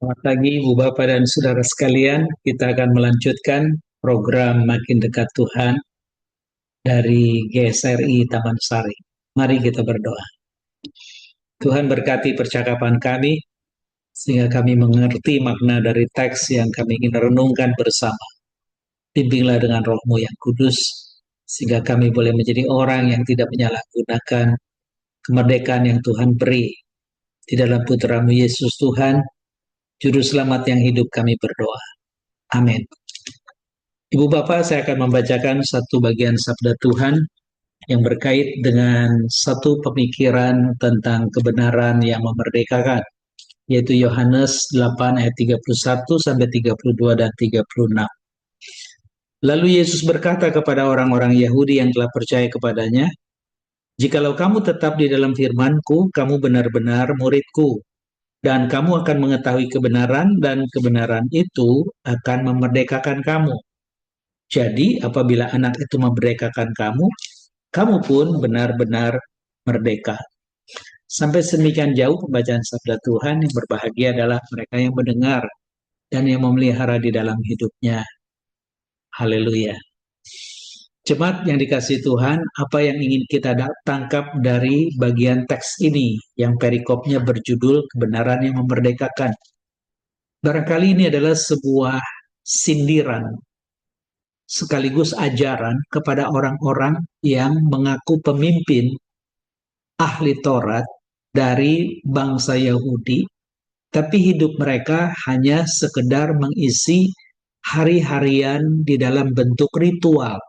Selamat pagi, Ibu Bapak dan Saudara sekalian. Kita akan melanjutkan program Makin Dekat Tuhan dari GSRI Taman Sari. Mari kita berdoa. Tuhan berkati percakapan kami, sehingga kami mengerti makna dari teks yang kami ingin renungkan bersama. Bimbinglah dengan Roh-Mu yang kudus, sehingga kami boleh menjadi orang yang tidak menyalahgunakan kemerdekaan yang Tuhan beri. Di dalam Putra-Mu Yesus Tuhan, Juru Selamat yang hidup kami berdoa. Amin. Ibu Bapak, saya akan membacakan satu bagian sabda Tuhan yang berkait dengan satu pemikiran tentang kebenaran yang memerdekakan, yaitu Yohanes 8 ayat 31 sampai 32 dan 36. Lalu Yesus berkata kepada orang-orang Yahudi yang telah percaya kepadanya, "Jikalau kamu tetap di dalam firman-Ku, kamu benar-benar murid-Ku, dan kamu akan mengetahui kebenaran, dan kebenaran itu akan memerdekakan kamu. Jadi, apabila anak itu memerdekakan kamu, kamu pun benar-benar merdeka." Sampai sedemikian jauh pembacaan sabda Tuhan. Yang berbahagia adalah mereka yang mendengar dan yang memelihara di dalam hidupnya. Haleluya. Jemaat yang dikasihi Tuhan, apa yang ingin kita tangkap dari bagian teks ini yang perikopnya berjudul kebenaran yang memerdekakan? Barangkali ini adalah sebuah sindiran sekaligus ajaran kepada orang-orang yang mengaku pemimpin ahli Taurat dari bangsa Yahudi, tapi hidup mereka hanya sekedar mengisi hari-harian di dalam bentuk ritual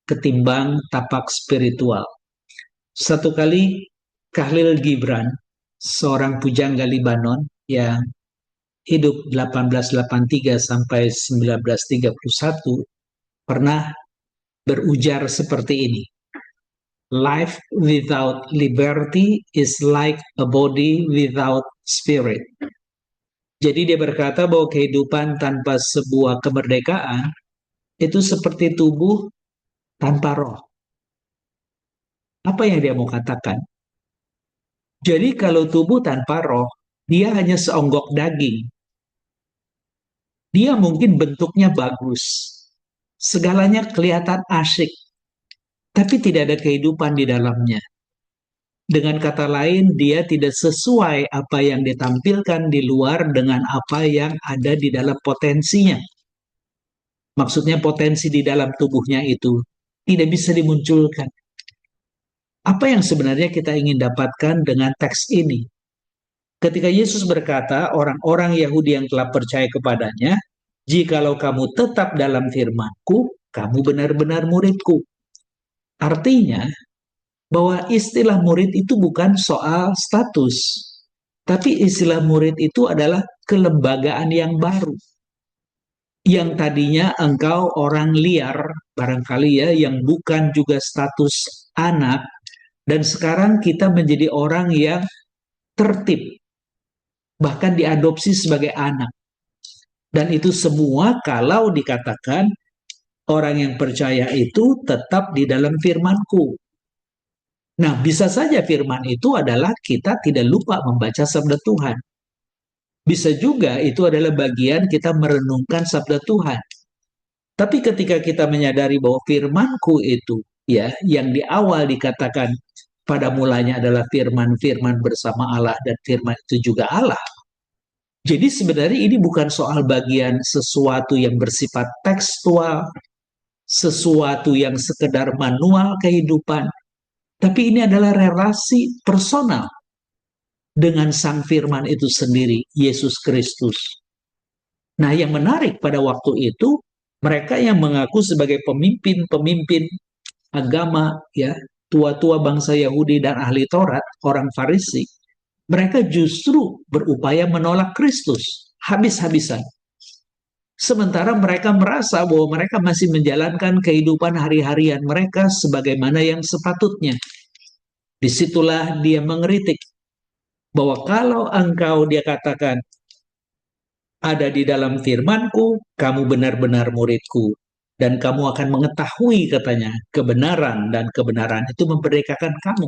ketimbang tapak spiritual. Satu kali Khalil Gibran, seorang pujangga Libanon yang hidup 1883 sampai 1931, pernah berujar seperti ini. Life without liberty is like a body without spirit. Jadi dia berkata bahwa kehidupan tanpa sebuah kemerdekaan itu seperti tubuh tanpa roh. Apa yang dia mau katakan? Jadi kalau tubuh tanpa roh, dia hanya seonggok daging. Dia mungkin bentuknya bagus. Segalanya kelihatan asyik. Tapi tidak ada kehidupan di dalamnya. Dengan kata lain, dia tidak sesuai apa yang ditampilkan di luar dengan apa yang ada di dalam potensinya. Maksudnya potensi di dalam tubuhnya itu tidak bisa dimunculkan. Apa yang sebenarnya kita ingin dapatkan dengan teks ini? Ketika Yesus berkata, orang-orang Yahudi yang telah percaya kepadanya, "Jikalau kamu tetap dalam firman-Ku, kamu benar-benar murid-Ku." Artinya, bahwa istilah murid itu bukan soal status, tapi istilah murid itu adalah kelembagaan yang baru. Yang tadinya engkau orang liar, barangkali ya, yang bukan juga status anak, dan sekarang kita menjadi orang yang tertib, bahkan diadopsi sebagai anak. Dan itu semua kalau dikatakan orang yang percaya itu tetap di dalam firman-Ku. Nah, bisa saja firman itu adalah kita tidak lupa membaca sabda Tuhan. Bisa juga itu adalah bagian kita merenungkan sabda Tuhan. Tapi ketika kita menyadari bahwa firman-Ku itu, ya, yang di awal dikatakan pada mulanya adalah firman-firman bersama Allah, dan firman itu juga Allah. Jadi sebenarnya ini bukan soal bagian sesuatu yang bersifat tekstual, sesuatu yang sekedar manual kehidupan, tapi ini adalah relasi personal dengan Sang Firman itu sendiri, Yesus Kristus. Nah, yang menarik pada waktu itu, mereka yang mengaku sebagai pemimpin-pemimpin agama, ya, tua-tua bangsa Yahudi dan ahli Taurat, orang Farisi, mereka justru berupaya menolak Kristus habis-habisan. Sementara mereka merasa bahwa mereka masih menjalankan kehidupan hari-harian mereka sebagaimana yang sepatutnya. Disitulah dia mengeritik bahwa kalau engkau, dia katakan, ada di dalam firman-Ku, kamu benar-benar murid-Ku, dan kamu akan mengetahui, katanya, kebenaran, dan kebenaran itu memerdekakan kamu.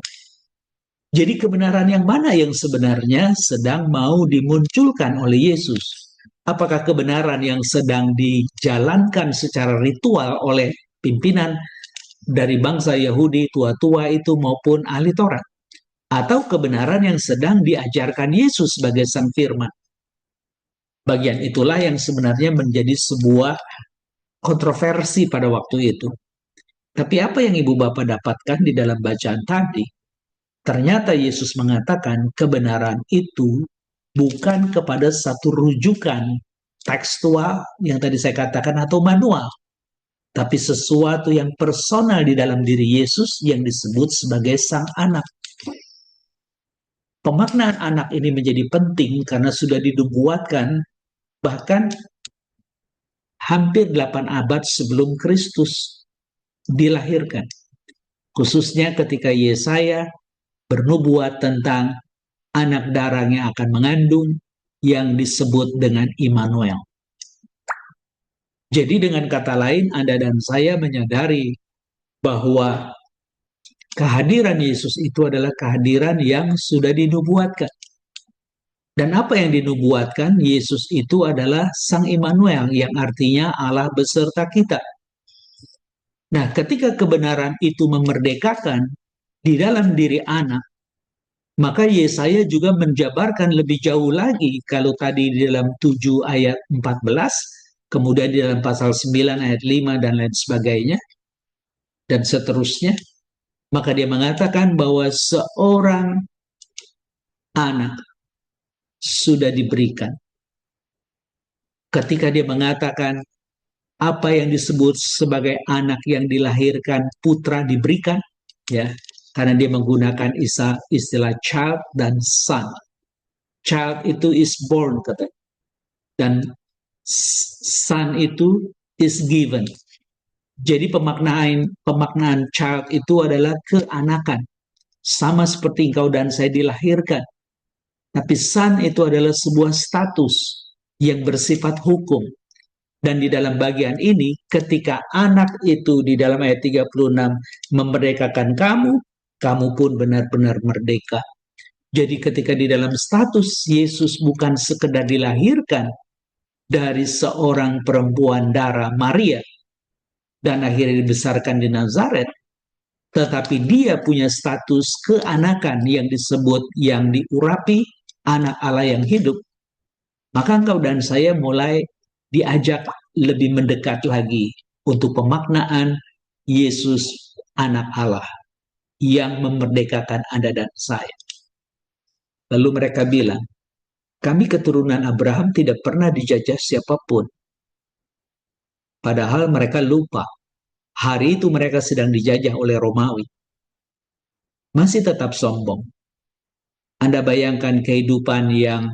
Jadi kebenaran yang mana yang sebenarnya sedang mau dimunculkan oleh Yesus? Apakah kebenaran yang sedang dijalankan secara ritual oleh pimpinan dari bangsa Yahudi, tua-tua itu maupun ahli Taurat? Atau kebenaran yang sedang diajarkan Yesus sebagai Sang Firman? Bagian itulah yang sebenarnya menjadi sebuah kontroversi pada waktu itu. Tapi apa yang Ibu Bapak dapatkan di dalam bacaan tadi? Ternyata Yesus mengatakan kebenaran itu bukan kepada satu rujukan tekstual yang tadi saya katakan atau manual, tapi sesuatu yang personal di dalam diri Yesus yang disebut sebagai Sang Anak. Pemaknaan anak ini menjadi penting karena sudah dinubuatkan bahkan hampir 8 abad sebelum Kristus dilahirkan. Khususnya ketika Yesaya bernubuat tentang anak darah yang akan mengandung yang disebut dengan Immanuel. Jadi dengan kata lain, Anda dan saya menyadari bahwa kehadiran Yesus itu adalah kehadiran yang sudah dinubuatkan. Dan apa yang dinubuatkan? Yesus itu adalah Sang Immanuel yang artinya Allah beserta kita. Nah, ketika kebenaran itu memerdekakan di dalam diri anak, maka Yesaya juga menjabarkan lebih jauh lagi. Kalau tadi di dalam 7 ayat 14, kemudian di dalam pasal 9 ayat 5 dan lain sebagainya, dan seterusnya, maka dia mengatakan bahwa seorang anak sudah diberikan. Ketika dia mengatakan apa yang disebut sebagai anak yang dilahirkan, putra diberikan, ya, karena dia menggunakan istilah child dan son. Child itu is born, katanya, dan son itu is given. Jadi pemaknaan child itu adalah keanakan, sama seperti engkau dan saya dilahirkan. Tapi son itu adalah sebuah status yang bersifat hukum. Dan di dalam bagian ini, ketika anak itu di dalam ayat 36 memerdekakan kamu, kamu pun benar-benar merdeka. Jadi ketika di dalam status Yesus bukan sekedar dilahirkan dari seorang perempuan darah Maria, dan akhirnya dibesarkan di Nazaret, tetapi dia punya status keanakan yang disebut, yang diurapi, anak Allah yang hidup, maka engkau dan saya mulai diajak lebih mendekat lagi untuk pemaknaan Yesus anak Allah yang memerdekakan Anda dan saya. Lalu mereka bilang, kami keturunan Abraham tidak pernah dijajah siapapun. Padahal mereka lupa, hari itu mereka sedang dijajah oleh Romawi. Masih tetap sombong. Anda bayangkan kehidupan yang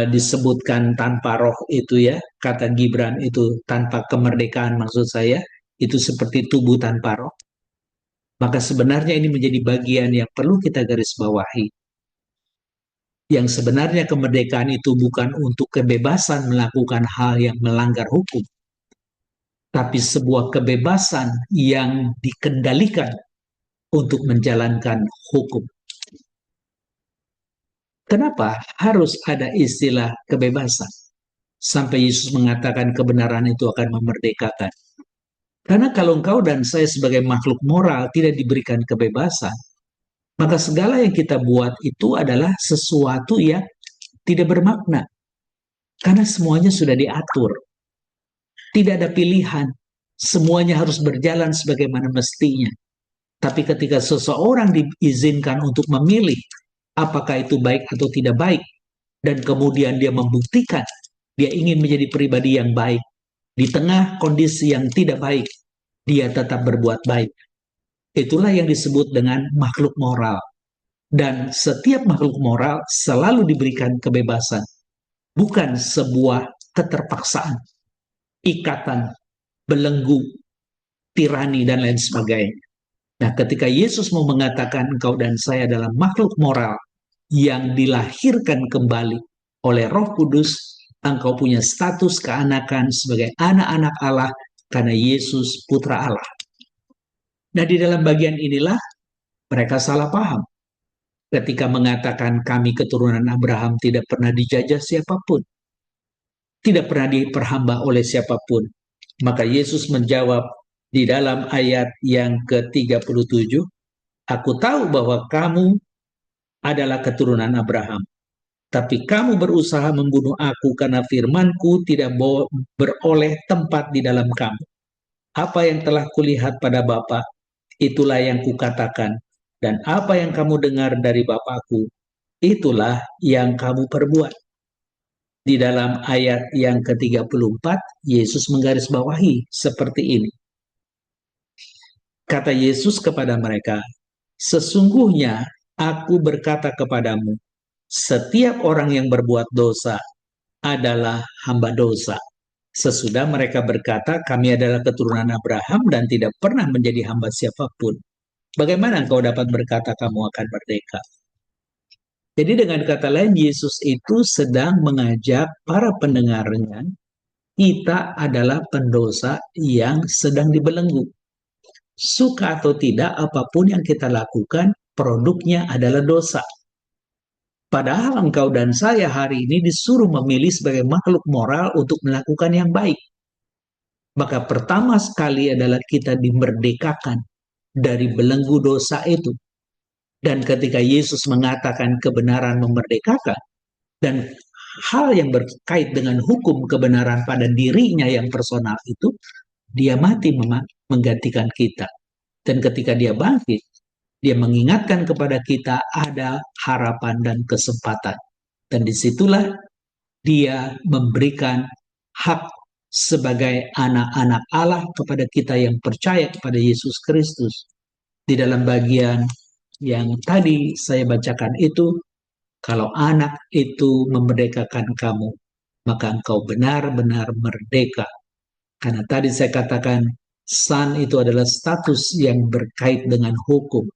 disebutkan tanpa roh itu, ya, kata Gibran itu tanpa kemerdekaan, maksud saya itu seperti tubuh tanpa roh. Maka sebenarnya ini menjadi bagian yang perlu kita garis bawahi. Yang sebenarnya kemerdekaan itu bukan untuk kebebasan melakukan hal yang melanggar hukum, tapi sebuah kebebasan yang dikendalikan untuk menjalankan hukum. Kenapa harus ada istilah kebebasan? Sampai Yesus mengatakan kebenaran itu akan memerdekakan. Karena kalau engkau dan saya sebagai makhluk moral tidak diberikan kebebasan, maka segala yang kita buat itu adalah sesuatu yang tidak bermakna. Karena semuanya sudah diatur. Tidak ada pilihan. Semuanya harus berjalan sebagaimana mestinya. Tapi ketika seseorang diizinkan untuk memilih apakah itu baik atau tidak baik, dan kemudian dia membuktikan dia ingin menjadi pribadi yang baik, di tengah kondisi yang tidak baik, dia tetap berbuat baik. Itulah yang disebut dengan makhluk moral. Dan setiap makhluk moral selalu diberikan kebebasan. Bukan sebuah keterpaksaan, ikatan, belenggu, tirani, dan lain sebagainya. Nah, ketika Yesus mau mengatakan engkau dan saya adalah makhluk moral yang dilahirkan kembali oleh Roh Kudus, engkau punya status keanakan sebagai anak-anak Allah karena Yesus putra Allah. Nah, di dalam bagian inilah mereka salah paham. Ketika mengatakan kami keturunan Abraham tidak pernah dijajah siapapun. tidak pernah diperhamba oleh siapapun. Maka Yesus menjawab di dalam ayat yang ke-37, aku tahu bahwa kamu adalah keturunan Abraham, tapi kamu berusaha membunuh aku karena firmanku tidak beroleh tempat di dalam kamu. Apa yang telah kulihat pada Bapa, itulah yang kukatakan, dan apa yang kamu dengar dari Bapakku, itulah yang kamu perbuat. Di dalam ayat yang ke-34, Yesus menggarisbawahi seperti ini. Kata Yesus kepada mereka, sesungguhnya aku berkata kepadamu, setiap orang yang berbuat dosa adalah hamba dosa. Sesudah mereka berkata, kami adalah keturunan Abraham dan tidak pernah menjadi hamba siapapun. Bagaimana engkau dapat berkata kamu akan merdeka? Jadi dengan kata lain, Yesus itu sedang mengajak para pendengarnya, kita adalah pendosa yang sedang dibelenggu. Suka atau tidak, apapun yang kita lakukan, produknya adalah dosa. Padahal engkau dan saya hari ini disuruh memilih sebagai makhluk moral untuk melakukan yang baik. Maka pertama sekali adalah kita dimerdekakan dari belenggu dosa itu. Dan ketika Yesus mengatakan kebenaran memerdekakan, dan hal yang berkait dengan hukum kebenaran pada dirinya yang personal itu, dia mati menggantikan kita. Dan ketika dia bangkit, dia mengingatkan kepada kita ada harapan dan kesempatan. Dan disitulah dia memberikan hak sebagai anak-anak Allah kepada kita yang percaya kepada Yesus Kristus. Di dalam bagian yang tadi saya bacakan itu, kalau anak itu memerdekakan kamu, maka engkau benar-benar merdeka. Karena tadi saya katakan, son itu adalah status yang berkait dengan hukum.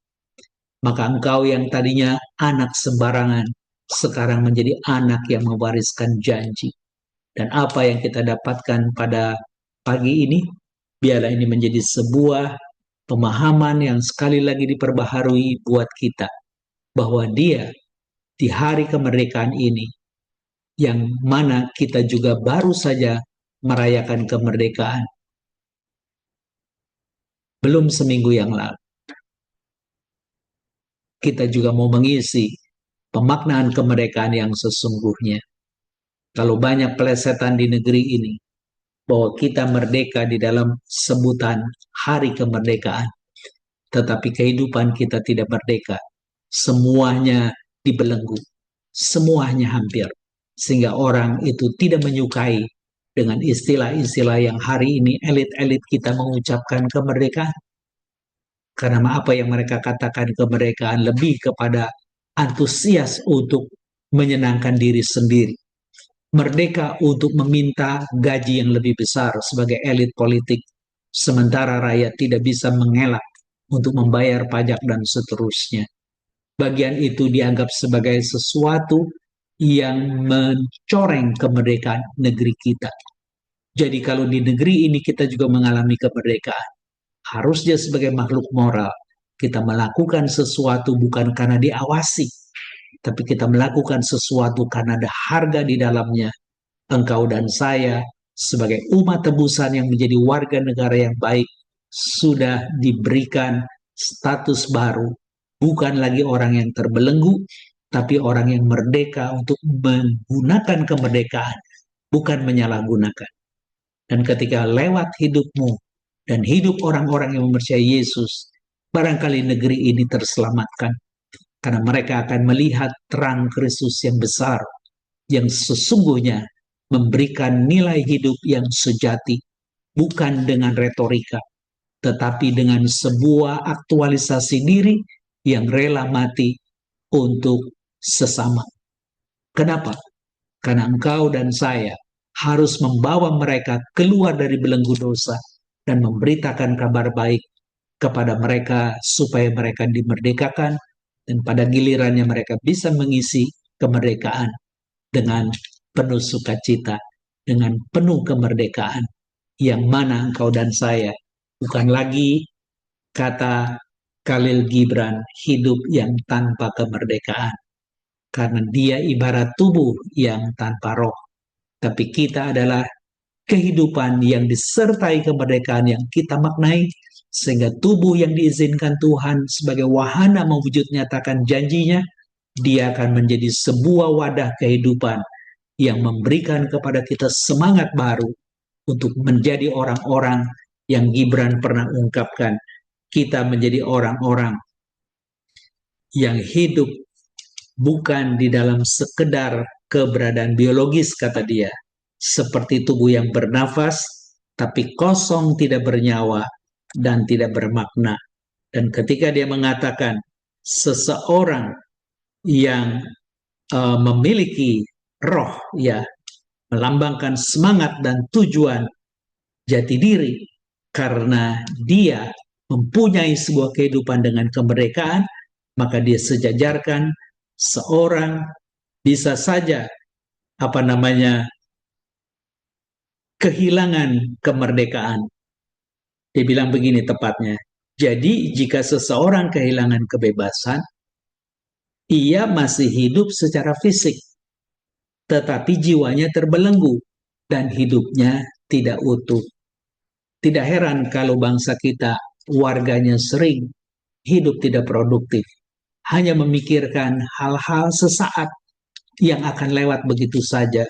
Maka engkau yang tadinya anak sembarangan, sekarang menjadi anak yang mewariskan janji. Dan apa yang kita dapatkan pada pagi ini, biarlah ini menjadi sebuah pemahaman yang sekali lagi diperbaharui buat kita. Bahwa dia di hari kemerdekaan ini, yang mana kita juga baru saja merayakan kemerdekaan, belum seminggu yang lalu, kita juga mau mengisi pemaknaan kemerdekaan yang sesungguhnya. Kalau banyak pelesetan di negeri ini, bahwa kita merdeka di dalam sebutan hari kemerdekaan, tetapi kehidupan kita tidak merdeka. Semuanya dibelenggu, semuanya hampir. Sehingga orang itu tidak menyukai dengan istilah-istilah yang hari ini elit-elit kita mengucapkan kemerdekaan. Karena apa yang mereka katakan kemerdekaan lebih kepada antusias untuk menyenangkan diri sendiri. Merdeka untuk meminta gaji yang lebih besar sebagai elit politik, sementara rakyat tidak bisa mengelak untuk membayar pajak dan seterusnya. Bagian itu dianggap sebagai sesuatu yang mencoreng kemerdekaan negeri kita. Jadi kalau di negeri ini kita juga mengalami kemerdekaan, harusnya sebagai makhluk moral, kita melakukan sesuatu bukan karena diawasi, tapi kita melakukan sesuatu karena ada harga di dalamnya. Engkau dan saya sebagai umat tebusan yang menjadi warga negara yang baik sudah diberikan status baru, bukan lagi orang yang terbelenggu, tapi orang yang merdeka untuk menggunakan kemerdekaan, bukan menyalahgunakan. Dan ketika lewat hidupmu dan hidup orang-orang yang mempercayai Yesus, barangkali negeri ini terselamatkan. Karena mereka akan melihat terang Kristus yang besar, yang sesungguhnya memberikan nilai hidup yang sejati, bukan dengan retorika, tetapi dengan sebuah aktualisasi diri yang rela mati untuk sesama. Kenapa? Karena engkau dan saya harus membawa mereka keluar dari belenggu dosa dan memberitakan kabar baik kepada mereka supaya mereka dimerdekakan dan pada gilirannya mereka bisa mengisi kemerdekaan dengan penuh sukacita, dengan penuh kemerdekaan, yang mana engkau dan saya bukan lagi, kata Khalil Gibran, hidup yang tanpa kemerdekaan, karena dia ibarat tubuh yang tanpa roh. tapi kita adalah kehidupan yang disertai kemerdekaan yang kita maknai, sehingga tubuh yang diizinkan Tuhan sebagai wahana mewujud nyatakan janjinya, dia akan menjadi sebuah wadah kehidupan yang memberikan kepada kita semangat baru untuk menjadi orang-orang yang Gibran pernah ungkapkan. Kita menjadi orang-orang yang hidup bukan di dalam sekedar keberadaan biologis, kata dia, seperti tubuh yang bernafas, tapi kosong, tidak bernyawa, dan tidak bermakna. Dan ketika dia mengatakan seseorang yang memiliki roh, ya, melambangkan semangat dan tujuan jati diri, karena dia mempunyai sebuah kehidupan dengan kemerdekaan, maka dia sejajarkan seorang bisa saja kehilangan kemerdekaan. Dia bilang begini tepatnya, jadi jika seseorang kehilangan kebebasan, ia masih hidup secara fisik, tetapi jiwanya terbelenggu dan hidupnya tidak utuh. Tidak heran kalau bangsa kita warganya sering hidup tidak produktif, hanya memikirkan hal-hal sesaat yang akan lewat begitu saja,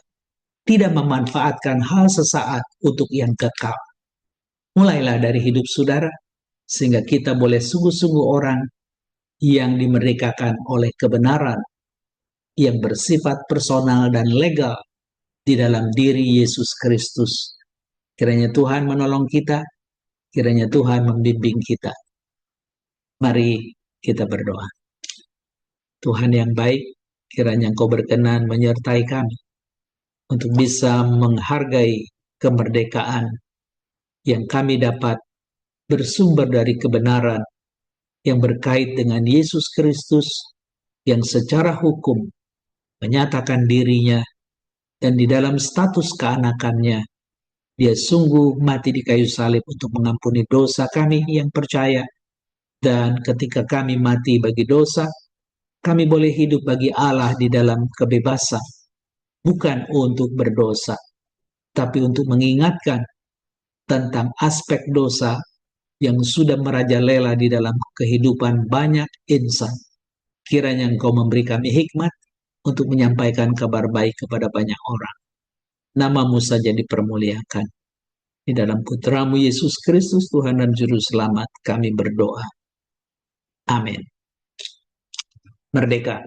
tidak memanfaatkan hal sesaat untuk yang kekal. Mulailah dari hidup saudara, sehingga kita boleh sungguh-sungguh orang yang dimerdekakan oleh kebenaran, yang bersifat personal dan legal di dalam diri Yesus Kristus. Kiranya Tuhan menolong kita, kiranya Tuhan membimbing kita. Mari kita berdoa. Tuhan yang baik, kiranya Engkau berkenan menyertai kami untuk bisa menghargai kemerdekaan yang kami dapat bersumber dari kebenaran yang berkait dengan Yesus Kristus yang secara hukum menyatakan dirinya, dan di dalam status keanakannya dia sungguh mati di kayu salib untuk mengampuni dosa kami yang percaya. Dan ketika kami mati bagi dosa, kami boleh hidup bagi Allah di dalam kebebasan, bukan untuk berdosa, tapi untuk mengingatkan tentang aspek dosa yang sudah merajalela di dalam kehidupan banyak insan. Kiranya Engkau memberi kami hikmat untuk menyampaikan kabar baik kepada banyak orang. Nama-Mu saja dipermuliakan. Di dalam Putra-Mu Yesus Kristus, Tuhan dan Juru Selamat, kami berdoa. Amin. Merdeka!